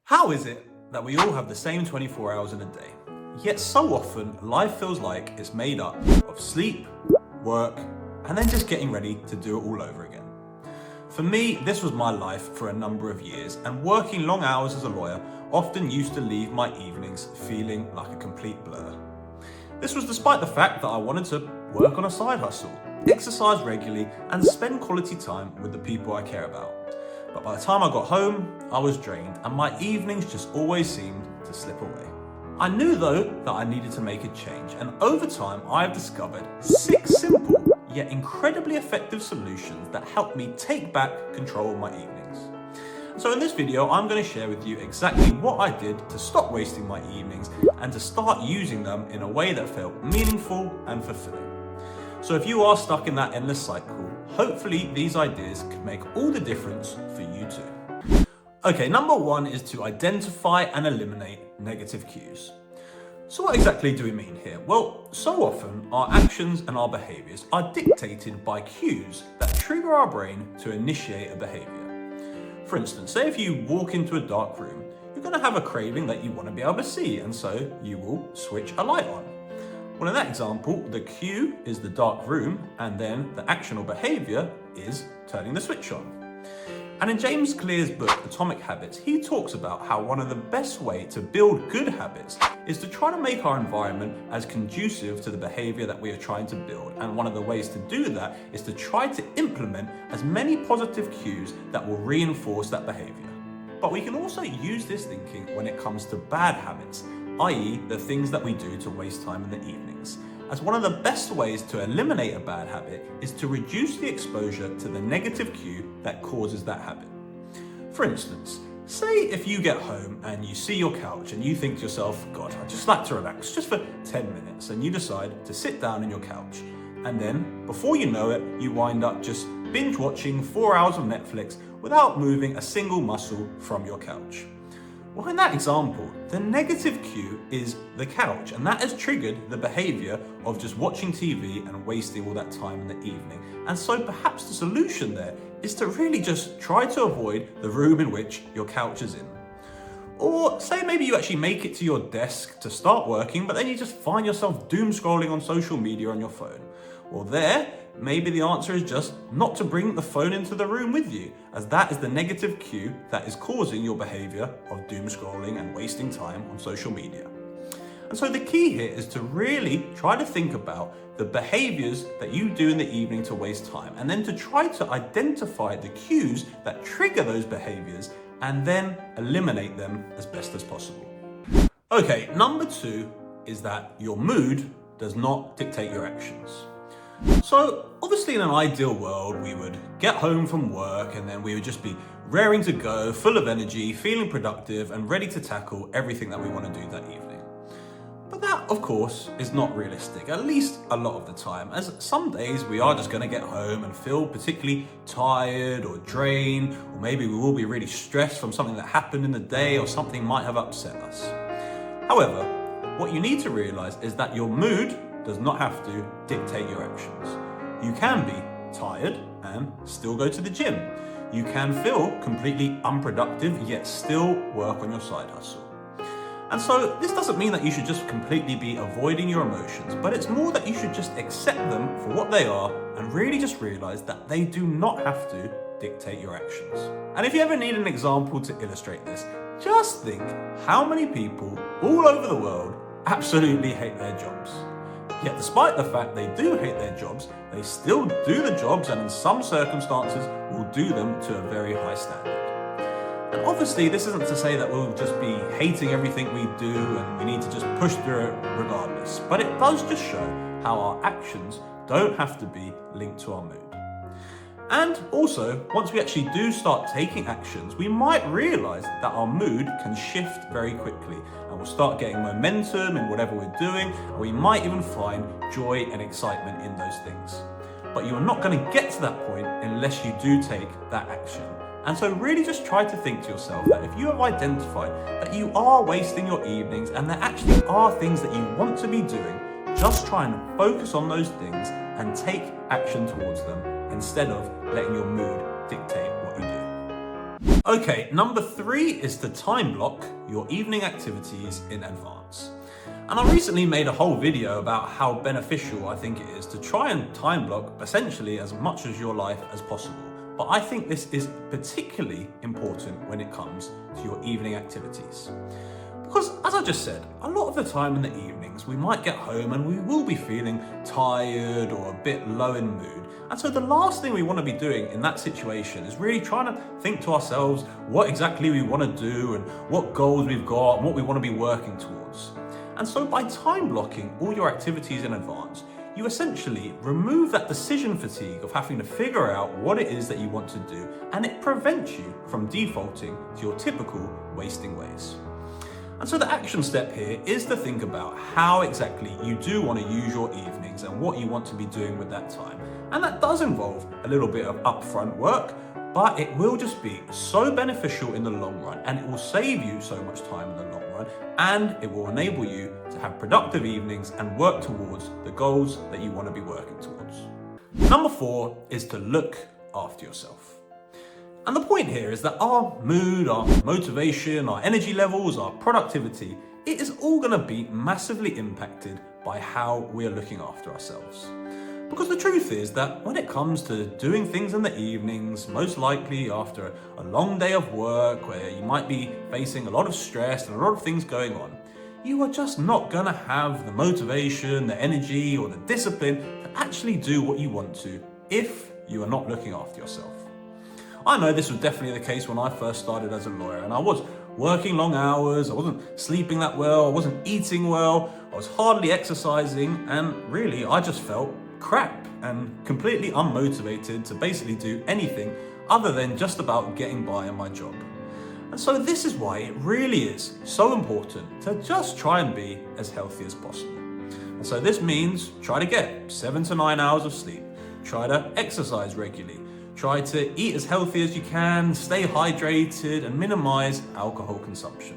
How is it that we all have the same 24 hours in a day, yet so often life feels like it's made up of sleep, work, and then just getting ready to do it all over again? For me, this was my life for a number of years, and working long hours as a lawyer often used to leave my evenings feeling like a complete blur. This was despite the fact that I wanted to work on a side hustle, exercise regularly, and spend quality time with the people I care about. But by the time I got home, I was drained and my evenings just always seemed to slip away. I knew though that I needed to make a change, and over time I have discovered 6 simple yet incredibly effective solutions that help me take back control of my evenings. So in this video, I'm going to share with you exactly what I did to stop wasting my evenings and to start using them in a way that felt meaningful and fulfilling. So if you are stuck in that endless cycle, hopefully these ideas can make all the difference for you too. Okay, number 1 is to identify and eliminate negative cues. So what exactly do we mean here? Well, so often our actions and our behaviors are dictated by cues that trigger our brain to initiate a behavior. For instance, say if you walk into a dark room, you're going to have a craving that you want to be able to see, and so you will switch a light on. Well, in that example, the cue is the dark room, and then the action or behavior is turning the switch on. And in James Clear's book, Atomic Habits, he talks about how one of the best ways to build good habits is to try to make our environment as conducive to the behavior that we are trying to build. And one of the ways to do that is to try to implement as many positive cues that will reinforce that behavior. But we can also use this thinking when it comes to bad habits, i.e. the things that we do to waste time in the evenings, as one of the best ways to eliminate a bad habit is to reduce the exposure to the negative cue that causes that habit. For instance, say if you get home and you see your couch and you think to yourself, God, I'd just like to relax just for 10 minutes, and you decide to sit down on your couch. And then, before you know it, you wind up just binge watching 4 hours of Netflix without moving a single muscle from your couch. Well, in that example, the negative cue is the couch, and that has triggered the behavior of just watching TV and wasting all that time in the evening. And so perhaps the solution there is to really just try to avoid the room in which your couch is in. Or say maybe you actually make it to your desk to start working, but then you just find yourself doom scrolling on social media on your phone. Well, there, maybe the answer is just not to bring the phone into the room with you, as that is the negative cue that is causing your behavior of doom scrolling and wasting time on social media. And so the key here is to really try to think about the behaviors that you do in the evening to waste time, and then to try to identify the cues that trigger those behaviors and then eliminate them as best as possible. Okay, number 2 is that your mood does not dictate your actions. So obviously in an ideal world, we would get home from work and then we would just be raring to go, full of energy, feeling productive and ready to tackle everything that we want to do that evening. But that, of course, is not realistic, at least a lot of the time, as some days we are just going to get home and feel particularly tired or drained, or maybe we will be really stressed from something that happened in the day or something might have upset us. However, what you need to realize is that your mood does not have to dictate your actions. You can be tired and still go to the gym. You can feel completely unproductive yet still work on your side hustle. And so this doesn't mean that you should just completely be avoiding your emotions, but it's more that you should just accept them for what they are and really just realize that they do not have to dictate your actions. And if you ever need an example to illustrate this, just think how many people all over the world absolutely hate their jobs. Yet despite the fact they do hate their jobs, they still do the jobs, and in some circumstances will do them to a very high standard. And obviously this isn't to say that we'll just be hating everything we do and we need to just push through it regardless, but it does just show how our actions don't have to be linked to our mood. And also, once we actually do start taking actions, we might realize that our mood can shift very quickly, and we'll start getting momentum in whatever we're doing, and we might even find joy and excitement in those things. But you're not going to get to that point unless you do take that action. And so really just try to think to yourself that if you have identified that you are wasting your evenings and there actually are things that you want to be doing, just try and focus on those things and take action towards them, instead of letting your mood dictate what you do. Okay, number 3 is to time block your evening activities in advance. And I recently made a whole video about how beneficial I think it is to try and time block essentially as much of your life as possible. But I think this is particularly important when it comes to your evening activities. Because as I just said, a lot of the time in the evenings we might get home and we will be feeling tired or a bit low in mood. And so the last thing we want to be doing in that situation is really trying to think to ourselves what exactly we want to do and what goals we've got and what we want to be working towards. And so by time blocking all your activities in advance, you essentially remove that decision fatigue of having to figure out what it is that you want to do, and it prevents you from defaulting to your typical wasting ways. And so the action step here is to think about how exactly you do want to use your evenings and what you want to be doing with that time. And that does involve a little bit of upfront work, but it will just be so beneficial in the long run, and it will save you so much time in the long run, and it will enable you to have productive evenings and work towards the goals that you want to be working towards. Number 4 is to look after yourself. And the point here is that our mood, our motivation, our energy levels, our productivity, it is all going to be massively impacted by how we are looking after ourselves. Because the truth is that when it comes to doing things in the evenings, most likely after a long day of work where you might be facing a lot of stress and a lot of things going on, you are just not going to have the motivation, the energy, or the discipline to actually do what you want to if you are not looking after yourself. I know this was definitely the case when I first started as a lawyer, and I was working long hours, I wasn't sleeping that well, I wasn't eating well, I was hardly exercising, and really I just felt crap and completely unmotivated to basically do anything other than just about getting by in my job. And so this is why it really is so important to just try and be as healthy as possible. And so this means try to get 7 to 9 hours of sleep, try to exercise regularly, try to eat as healthy as you can, stay hydrated, and minimize alcohol consumption.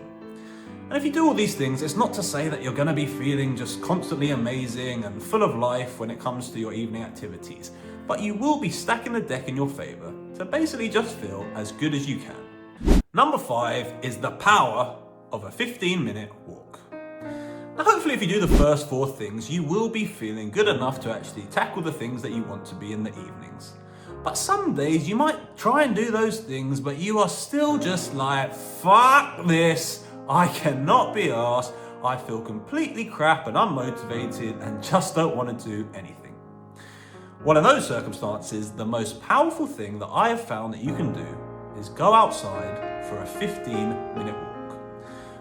And if you do all these things, it's not to say that you're going to be feeling just constantly amazing and full of life when it comes to your evening activities, but you will be stacking the deck in your favor to basically just feel as good as you can. Number 5 is the power of a 15-minute walk. Now, hopefully if you do the first 4 things, you will be feeling good enough to actually tackle the things that you want to be in the evenings. But some days you might try and do those things, but you are still just like, fuck this, I cannot be arsed, I feel completely crap and unmotivated and just don't want to do anything. Well, in those circumstances, the most powerful thing that I have found that you can do is go outside for a 15-minute walk.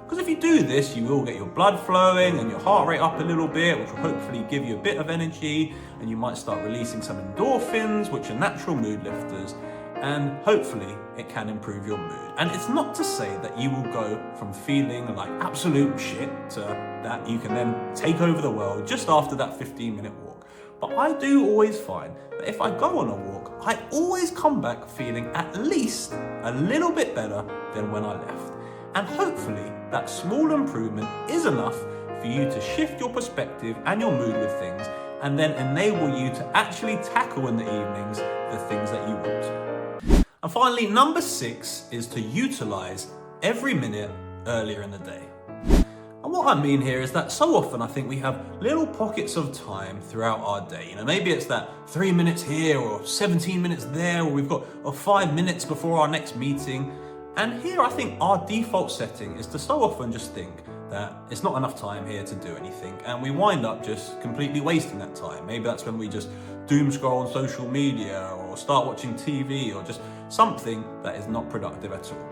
Because if you do this, you will get your blood flowing and your heart rate up a little bit, which will hopefully give you a bit of energy, and you might start releasing some endorphins, which are natural mood lifters, and hopefully it can improve your mood. And it's not to say that you will go from feeling like absolute shit to that you can then take over the world just after that 15-minute walk. But I do always find that if I go on a walk, I always come back feeling at least a little bit better than when I left. And hopefully that small improvement is enough for you to shift your perspective and your mood with things, and then enable you to actually tackle in the evenings the things that you want. And finally, number 6 is to utilize every minute earlier in the day. And what I mean here is that so often I think we have little pockets of time throughout our day. You know, maybe it's that 3 minutes here or 17 minutes there, or we've got 5 minutes before our next meeting. And here I think our default setting is to so often just think that it's not enough time here to do anything, and we wind up just completely wasting that time. Maybe that's when we just doom scroll on social media or start watching TV or just something that is not productive at all.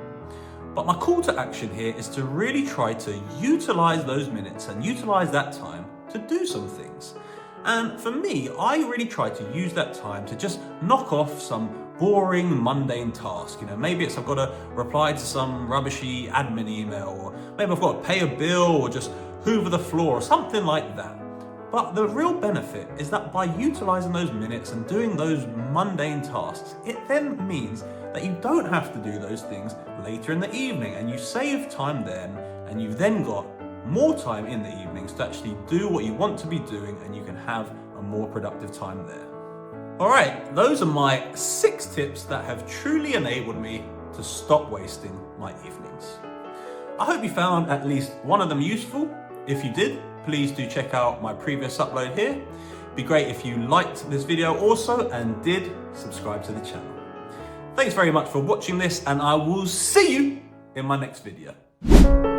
But my call to action here is to really try to utilize those minutes and utilize that time to do some things. And for me, I really try to use that time to just knock off some boring, mundane task. You know, maybe it's I've got to reply to some rubbishy admin email, or maybe I've got to pay a bill, or just hoover the floor, or something like that. But the real benefit is that by utilizing those minutes and doing those mundane tasks, it then means that you don't have to do those things later in the evening, and you save time then, and you've then got more time in the evenings to actually do what you want to be doing, and you can have a more productive time there. All right, those are my 6 tips that have truly enabled me to stop wasting my evenings. I hope you found at least one of them useful. If you did, please do check out my previous upload here. It'd be great if you liked this video also and did subscribe to the channel. Thanks very much for watching this, and I will see you in my next video.